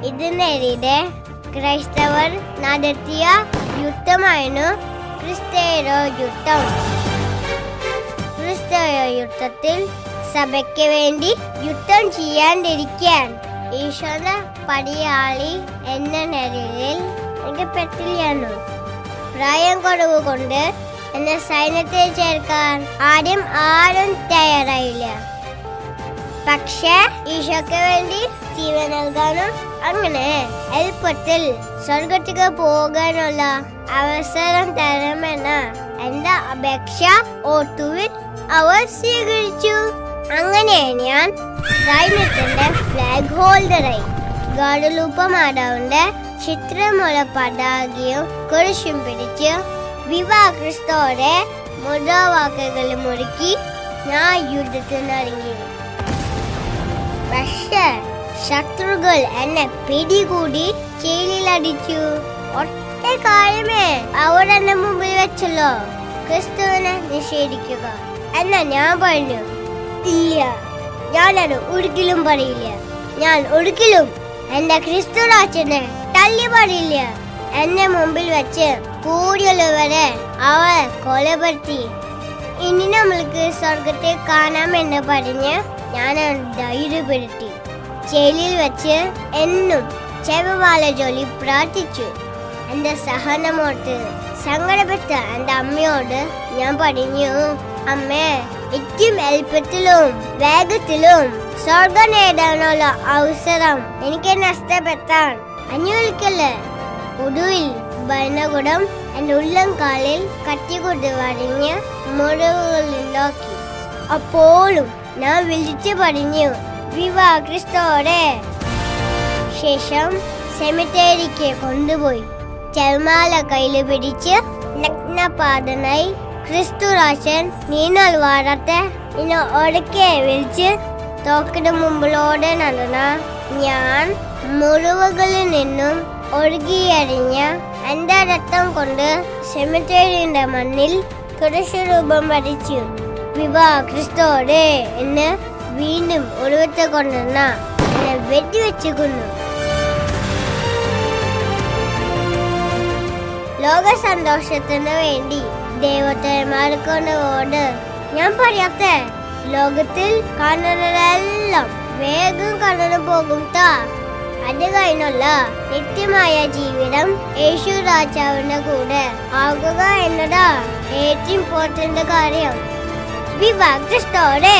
ഇതിനെതിരെ ക്രൈസ്തവർ നടത്തിയ യുദ്ധമായിരുന്നു ക്രിസ്തീയ യുദ്ധം. ക്രിസ്തീയ യുദ്ധത്തിൽ സഭയ്ക്ക് വേണ്ടി യുദ്ധം ചെയ്യാണ്ടിരിക്കാൻ ഈശോയുടെ പടയാളി എന്ന നിലയിൽ എനിക്ക് പറ്റില്ലായിരുന്നു. പ്രായം കുറവ് കൊണ്ട് എന്നെ സൈന്യത്തിൽ ചേർക്കാൻ ആരും തയ്യാറായില്ല. പക്ഷേ ഈശോയ്ക്ക് വേണ്ടി ജീവൻ നൽകാനും അങ്ങനെ എളുപ്പത്തിൽ സ്വർഗത്തിലേക്ക് പോകാനുള്ള അവസരം തരണമെന്ന എന്റെ അപേക്ഷ ഓട്ടുവിൽ അവർ സ്വീകരിച്ചു. അങ്ങനെ ഞാൻ സൈന്യത്തിന്റെ ഫ്ലാഗ് ഹോൾഡറായി. ഗാഡലൂപ്പ മാതാവിന്റെ ചിത്രമുള്ള പതാകയും കുരിശും പിടിച്ച് വിവാഹ ക്രിസ്തോടെ മുദ്രാവാക്യങ്ങൾ മുറുക്കി ഞാൻ യുദ്ധത്തിനിറങ്ങി. പക്ഷേ ശത്രുക്കൾ എന്നെ പിടികൂടി ജയിലിലടിച്ചു. ഒറ്റ കാര്യമേ അവർ എന്നെ മുമ്പിൽ വെച്ചല്ലോ, ക്രിസ്തുവിനെ നിഷേധിക്കുക എന്നാ ഞാൻ പറഞ്ഞു. ഇല്ല, ഞാനത് ഒരിക്കലും പറയില്ല. ഞാൻ ഒരിക്കലും എന്റെ ക്രിസ്തു രാജനെ തള്ളി പറയില്ല. എന്നെ മുമ്പിൽ വെച്ച് കൂടിയുള്ളവരെ അവർ കൊലപ്പെടുത്തി. ഇനി നമ്മൾക്ക് സ്വർഗത്തെ കാണാമെന്ന് പറഞ്ഞ് ഞാൻ ധൈര്യപ്പെടുത്തി. ജയിലിൽ വെച്ച് എന്നും ജപമാല ജോലി പ്രാർത്ഥിച്ചു. എന്റെ സഹനമോട്ട് സങ്കടപ്പെട്ട എന്റെ അമ്മയോട് ഞാൻ പറഞ്ഞു, അമ്മേ, ഏറ്റവും എളുപ്പത്തിലും വേഗത്തിലും സ്വർഗം നേടാനുള്ള അവസരം എനിക്ക് നഷ്ടപ്പെട്ടാൻ അനുവദിക്കല്ലേ. ഒടുവിൽ ഭരണകൂടം എന്റെ ഉള്ളം കാലിൽ കത്തിക്കൊണ്ട് വരഞ്ഞ് മുറിവുകളുണ്ടാക്കി. അപ്പോഴും ഞാൻ വിളിച്ചു പറഞ്ഞു, വിവാഹ ക്രിസ്തോടെ. ശേഷം സെമിത്തേരിക്ക് കൊണ്ടുപോയി ജപമാല കയ്യിൽ പിടിച്ച് നഗ്നപാതനായി ക്രിസ്തു രാജൻ നീനാൽ വാഴത്തെ ഇന്ന് ഒടക്കെ വിളിച്ച് തോക്കിന് മുമ്പിലൂടെ നടന്ന ഞാൻ മുറിവുകളിൽ നിന്നും ഒഴുകിയറിഞ്ഞ എന്റെ രക്തം കൊണ്ട് സെമിത്തേരിയുടെ മണ്ണിൽ കുരിശു രൂപം വരച്ചു. വിവാഹ ക്രിസ്തോടെ എന്ന് വീണ്ടും ഒടുവത്തെ കൊണ്ടുവന്ന എന്നെ വെടിവെച്ചു കൊന്നു. ലോക സന്തോഷത്തിന് വേണ്ടി ദൈവത്തിന്മാർക്കൊണ്ടോട് ഞാൻ പറയാത്തെ, ലോകത്തിൽ കാണുന്നതെല്ലാം വേഗം കടന്നു പോകും. അത് കഴിഞ്ഞുള്ള നിത്യമായ ജീവിതം യേശു രാജാവിന്റെ കൂടെ ആകുക എന്നതാ ഏറ്റവും ഇമ്പോർട്ടന്റ് കാര്യം. വിവാഹ ക്രിസ്തോടെ.